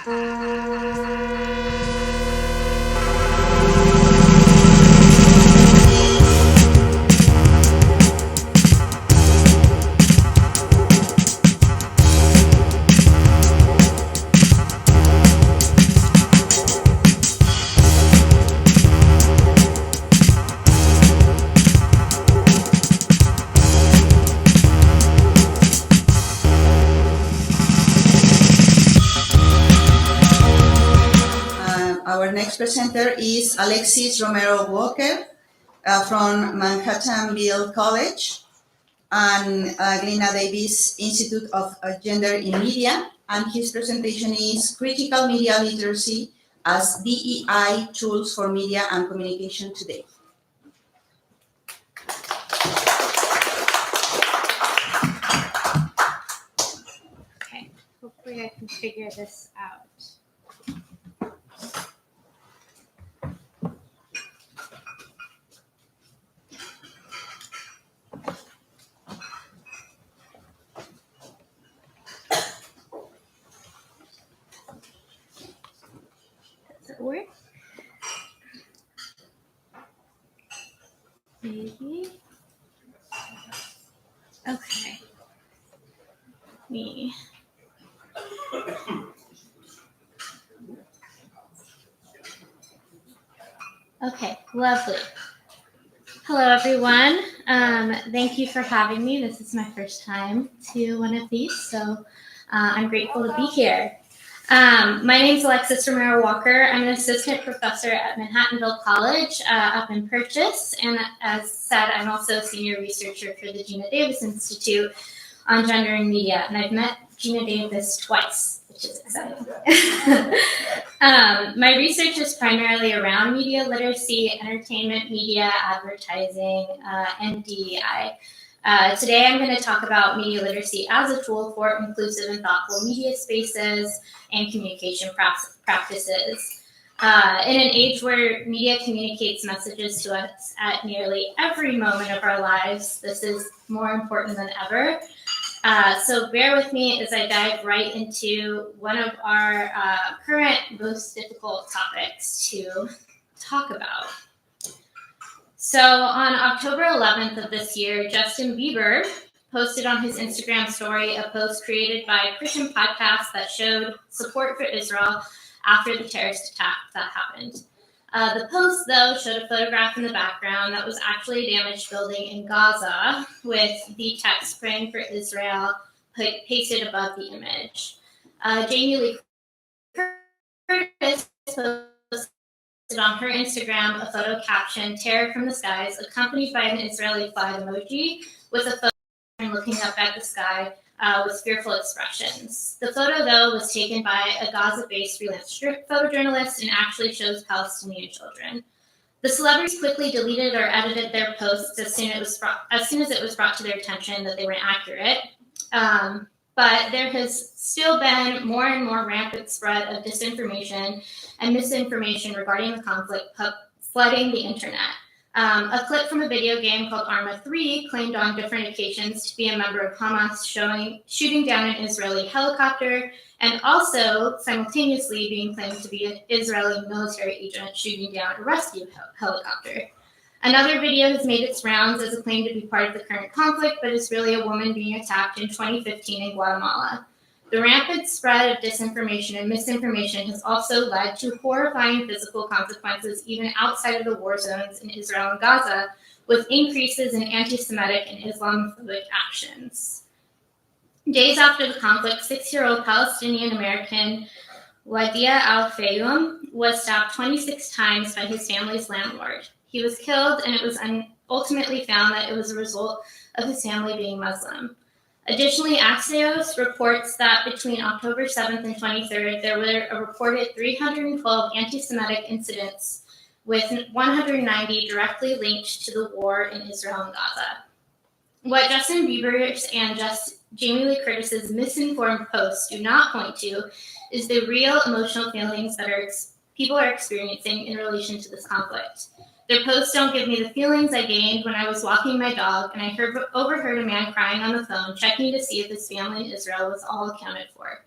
Our next presenter is Alexis Romero Walker from Manhattanville College and Glina Davis Institute of Gender in Media. And his presentation is Critical Media Literacy as DEI Tools for Media and Communication Today. Okay, hopefully I can figure this out. Does it work? Maybe. Okay. Me. Okay, lovely. Hello, everyone. Thank you for having me. This is my first time to one of these, so I'm grateful to be here. My name is Alexis Romero Walker. I'm an assistant professor at Manhattanville College up in Purchase, and as said, I'm also a senior researcher for the Gina Davis Institute on Gender and Media, and I've met Gina Davis twice, which is exciting. My research is primarily around media literacy, entertainment, media, advertising, and DEI. Today I'm going to talk about media literacy as a tool for inclusive and thoughtful media spaces and communication practices. In an age where media communicates messages to us at nearly every moment of our lives, this is more important than ever. So bear with me as I dive right into one of our current most difficult topics to talk about. So on October 11th of this year, Justin Bieber posted on his Instagram story a post created by a Christian podcast that showed support for Israel after the terrorist attack that happened. The post, though, showed a photograph in the background that was actually a damaged building in Gaza with the text "Praying for Israel" pasted above the image. Jamie Lee Curtis posted on her Instagram a photo captioned "Terror from the Skies," accompanied by an Israeli flag emoji with a photo looking up at the sky with fearful expressions. The photo, though, was taken by a Gaza-based freelance photojournalist and actually shows Palestinian children. The celebrities quickly deleted or edited their posts as soon as it was brought to their attention that they weren't accurate. But there has still been more and more rampant spread of disinformation and misinformation regarding the conflict flooding the internet. A clip from a video game called Arma 3 claimed on different occasions to be a member of Hamas shooting down an Israeli helicopter, and also simultaneously being claimed to be an Israeli military agent shooting down a rescue helicopter. Another video has made its rounds as a claim to be part of the current conflict, but is really a woman being attacked in 2015 in Guatemala. The rampant spread of disinformation and misinformation has also led to horrifying physical consequences even outside of the war zones in Israel and Gaza, with increases in anti-Semitic and Islamophobic actions. Days after the conflict, 6-year-old Palestinian-American Wadia Al-Fayoum was stabbed 26 times by his family's landlord. He was killed, and it was ultimately found that it was a result of his family being Muslim. Additionally, Axios reports that between October 7th and 23rd, there were a reported 312 anti-Semitic incidents, with 190 directly linked to the war in Israel and Gaza. What Justin Bieber's and Jamie Lee Curtis's misinformed posts do not point to is the real emotional feelings that people are experiencing in relation to this conflict. Their posts don't give me the feelings I gained when I was walking my dog and I overheard a man crying on the phone, checking to see if his family in Israel was all accounted for.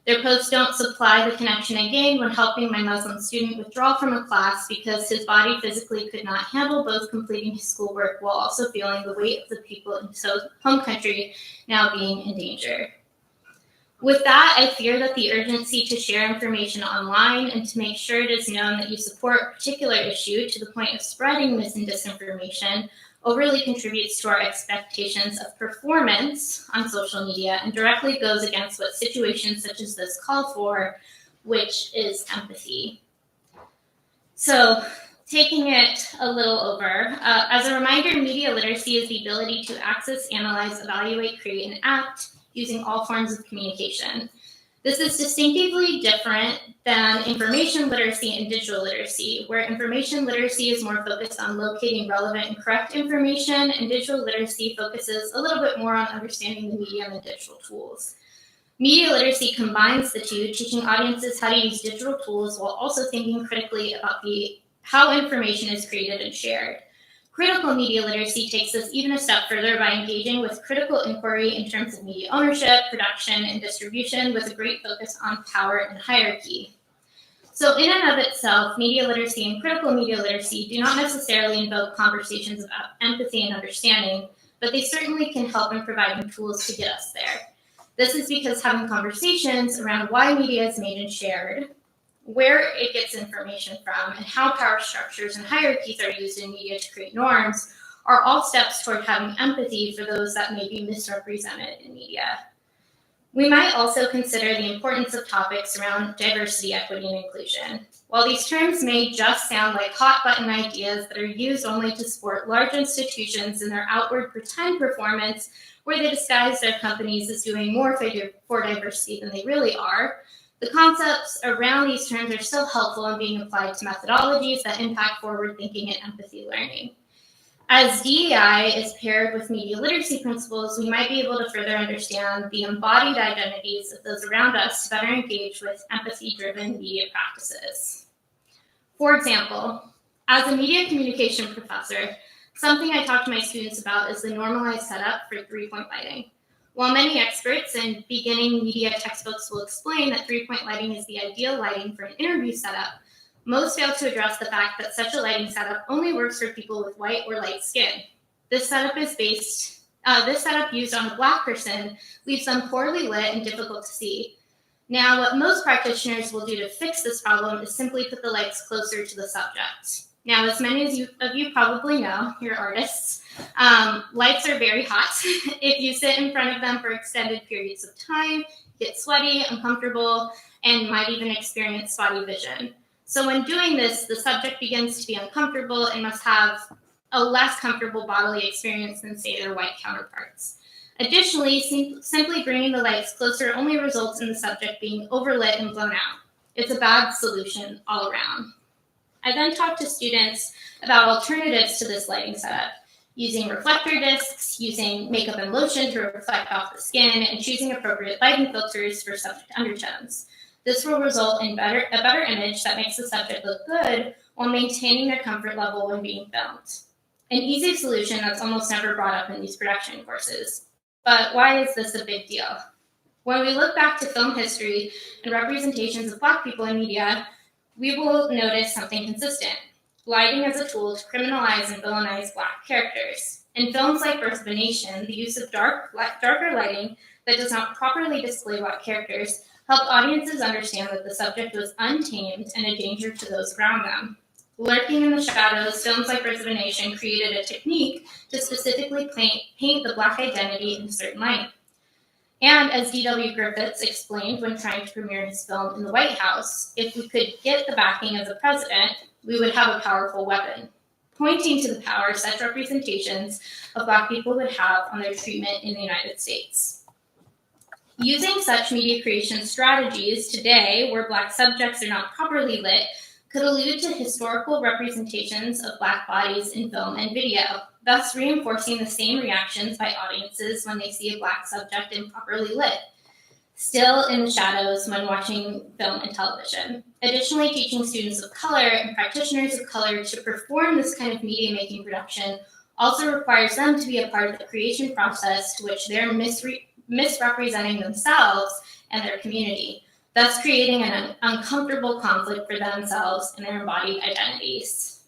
Their posts don't supply the connection I gained when helping my Muslim student withdraw from a class because his body physically could not handle both completing his schoolwork while also feeling the weight of the people in his home country now being in danger. With that, I fear that the urgency to share information online and to make sure it is known that you support a particular issue to the point of spreading mis and disinformation overly contributes to our expectations of performance on social media and directly goes against what situations such as this call for, which is empathy. So, taking it a little over, as a reminder, media literacy is the ability to access, analyze, evaluate, create, and act using all forms of communication. This is distinctively different than information literacy and digital literacy, where information literacy is more focused on locating relevant and correct information, and digital literacy focuses a little bit more on understanding the medium and digital tools. Media literacy combines the two, teaching audiences how to use digital tools while also thinking critically about how information is created and shared. Critical media literacy takes this even a step further by engaging with critical inquiry in terms of media ownership, production, and distribution with a great focus on power and hierarchy. So in and of itself, media literacy and critical media literacy do not necessarily invoke conversations about empathy and understanding, but they certainly can help in providing tools to get us there. This is because having conversations around why media is made and shared, where it gets information from, and how power structures and hierarchies are used in media to create norms are all steps toward having empathy for those that may be misrepresented in media. We might also consider the importance of topics around diversity, equity, and inclusion. While these terms may just sound like hot-button ideas that are used only to support large institutions in their outward pretend performance, where they disguise their companies as doing more for diversity than they really are, the concepts around these terms are still helpful in being applied to methodologies that impact forward thinking and empathy learning. As DEI is paired with media literacy principles, we might be able to further understand the embodied identities of those around us to better engage with empathy-driven media practices. For example, as a media communication professor, something I talk to my students about is the normalized setup for three-point lighting. While many experts and beginning media textbooks will explain that three-point lighting is the ideal lighting for an interview setup, most fail to address the fact that such a lighting setup only works for people with white or light skin. This setup used on a Black person leaves them poorly lit and difficult to see. Now, what most practitioners will do to fix this problem is simply put the lights closer to the subject. Now, as many of you probably know, you're artists, lights are very hot. If you sit in front of them for extended periods of time, you get sweaty, uncomfortable, and might even experience spotty vision. So when doing this, the subject begins to be uncomfortable and must have a less comfortable bodily experience than, say, their white counterparts. Additionally, simply bringing the lights closer only results in the subject being overlit and blown out. It's a bad solution all around. I then talked to students about alternatives to this lighting setup, using reflector discs, using makeup and lotion to reflect off the skin, and choosing appropriate lighting filters for subject undertones. This will result in a better image that makes the subject look good while maintaining their comfort level when being filmed. An easy solution that's almost never brought up in these production courses. But why is this a big deal? When we look back to film history and representations of Black people in media, we will notice something consistent: lighting as a tool to criminalize and villainize Black characters. In films like Birth of a Nation, the use of darker lighting that does not properly display Black characters helped audiences understand that the subject was untamed and a danger to those around them. Lurking in the shadows, films like Birth of a Nation created a technique to specifically paint the Black identity in a certain light. And as D.W. Griffiths explained when trying to premiere his film in the White House, if we could get the backing of the president, we would have a powerful weapon, pointing to the power such representations of Black people would have on their treatment in the United States. Using such media creation strategies today, where Black subjects are not properly lit, could allude to historical representations of Black bodies in film and video, thus reinforcing the same reactions by audiences when they see a Black subject improperly lit, still in the shadows when watching film and television. Additionally, teaching students of color and practitioners of color to perform this kind of media-making production also requires them to be a part of the creation process to which they're misrepresenting themselves and their community. thus creating an uncomfortable conflict for themselves and their embodied identities.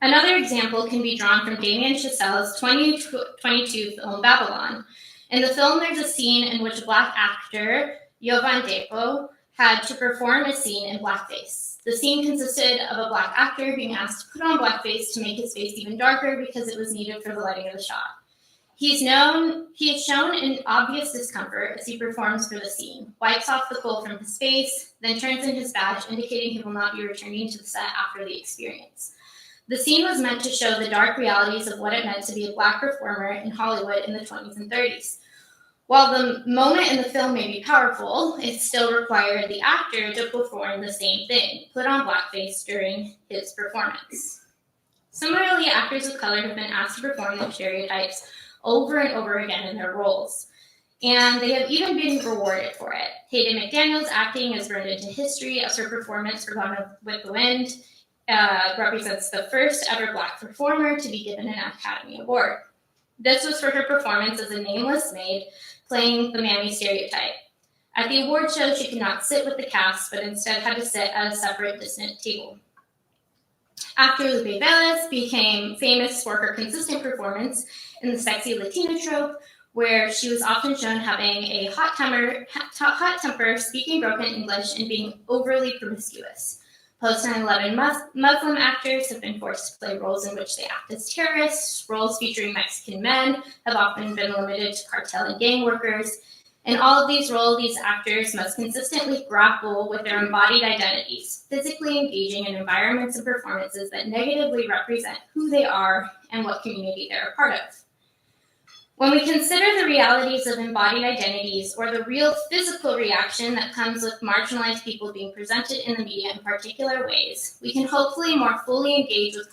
Another example can be drawn from Damien Chazelle's 2022 film Babylon. In the film, there's a scene in which a Black actor, Yovan Depo, had to perform a scene in blackface. The scene consisted of a Black actor being asked to put on blackface to make his face even darker because it was needed for the lighting of the shot. He is shown in obvious discomfort as he performs for the scene, wipes off the coal from his face, then turns in his badge, indicating he will not be returning to the set after the experience. The scene was meant to show the dark realities of what it meant to be a Black performer in Hollywood in the 20s and 30s. While the moment in the film may be powerful, it still required the actor to perform the same thing, put on blackface during his performance. Similarly, actors of color have been asked to perform those stereotypes over and over again in their roles, and they have even been rewarded for it. Hayden McDaniel's acting is burned into history as her performance for Gone with the Wind represents the first ever Black performer to be given an Academy Award. This was for her performance as a nameless maid playing the mammy stereotype. At the award show, she could not sit with the cast, but instead had to sit at a separate, distant table. Actor Lupe Velez became famous for her consistent performance in the sexy Latina trope, where she was often shown having a hot temper, speaking broken English, and being overly promiscuous. Post 9/11 Muslim actors have been forced to play roles in which they act as terrorists. Roles featuring Mexican men have often been limited to cartel and gang workers. In all of these roles, these actors must consistently grapple with their embodied identities, physically engaging in environments and performances that negatively represent who they are and what community they're a part of. When we consider the realities of embodied identities, or the real physical reaction that comes with marginalized people being presented in the media in particular ways, we can hopefully more fully engage with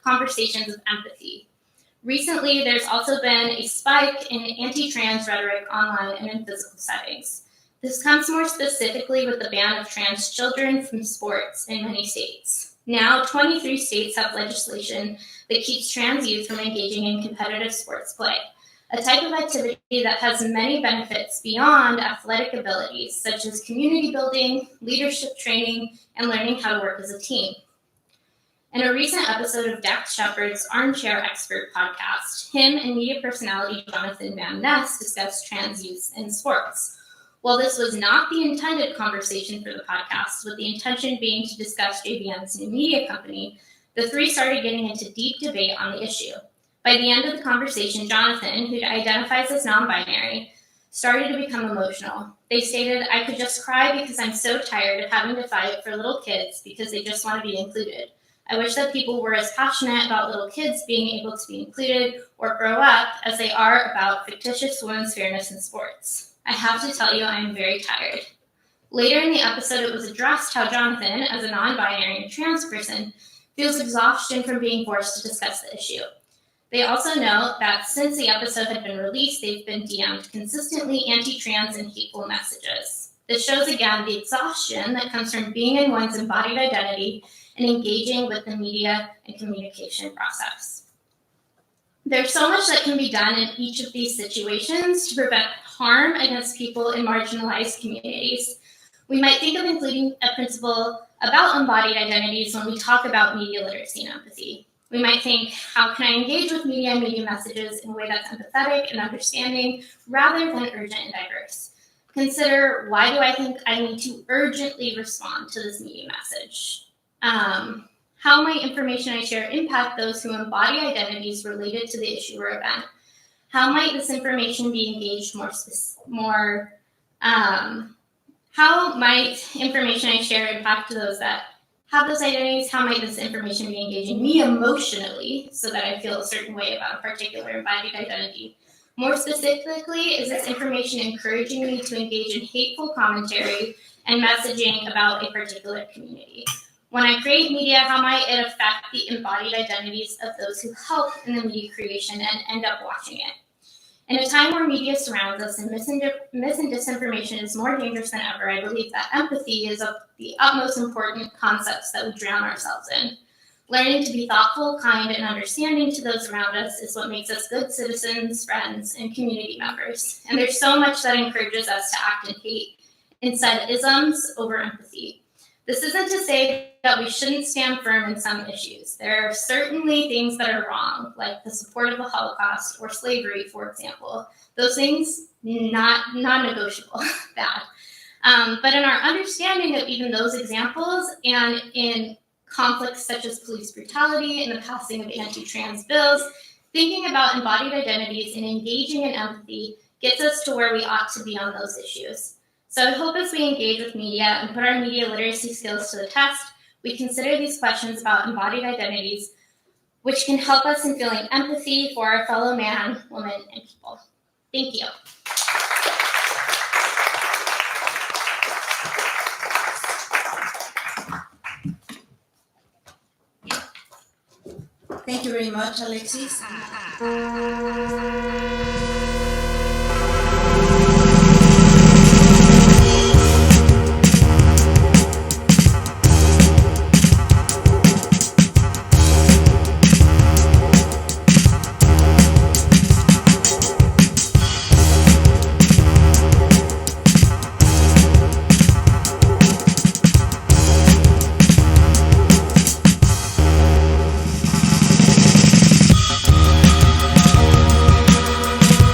conversations of empathy. Recently, there's also been a spike in anti-trans rhetoric online and in physical settings. This comes more specifically with the ban of trans children from sports in many states. Now, 23 states have legislation that keeps trans youth from engaging in competitive sports play, a type of activity that has many benefits beyond athletic abilities, such as community building, leadership training, and learning how to work as a team. In a recent episode of Dax Shepard's Armchair Expert podcast, him and media personality Jonathan Van Ness discussed trans youth in sports. While this was not the intended conversation for the podcast, with the intention being to discuss JVN's new media company, the three started getting into deep debate on the issue. By the end of the conversation, Jonathan, who identifies as non-binary, started to become emotional. They stated, "I could just cry because I'm so tired of having to fight for little kids because they just want to be included. I wish that people were as passionate about little kids being able to be included or grow up as they are about fictitious women's fairness in sports. I have to tell you, I am very tired." Later in the episode, it was addressed how Jonathan, as a non-binary and trans person, feels exhaustion from being forced to discuss the issue. They also note that since the episode had been released, they've been DM'd consistently anti-trans and hateful messages. This shows again the exhaustion that comes from being in one's embodied identity and engaging with the media and communication process. There's so much that can be done in each of these situations to prevent harm against people in marginalized communities. We might think of including a principle about embodied identities when we talk about media literacy and empathy. We might think, how can I engage with media and media messages in a way that's empathetic and understanding rather than urgent and diverse? Consider, why do I think I need to urgently respond to this media message? How might information I share impact those who embody identities related to the issue or event? How might this information be engaged how might information I share impact those that have those identities? How might this information be engaging me emotionally so that I feel a certain way about a particular embodied identity? More specifically, is this information encouraging me to engage in hateful commentary and messaging about a particular community? When I create media, how might it affect the embodied identities of those who help in the media creation and end up watching it? In a time where media surrounds us and mis and disinformation is more dangerous than ever, I believe that empathy is of the utmost important concepts that we drown ourselves in. Learning to be thoughtful, kind, and understanding to those around us is what makes us good citizens, friends, and community members. And there's so much that encourages us to act in hate instead isms over empathy. This isn't to say that we shouldn't stand firm in some issues. There are certainly things that are wrong, like the support of the Holocaust or slavery, for example. Those things, non-negotiable, bad. But in our understanding of even those examples, and in conflicts such as police brutality and the passing of anti-trans bills, thinking about embodied identities and engaging in empathy gets us to where we ought to be on those issues. So I hope as we engage with media and put our media literacy skills to the test, we consider these questions about embodied identities, which can help us in feeling empathy for our fellow man, woman, and people. Thank you. Thank you very much, Alexis.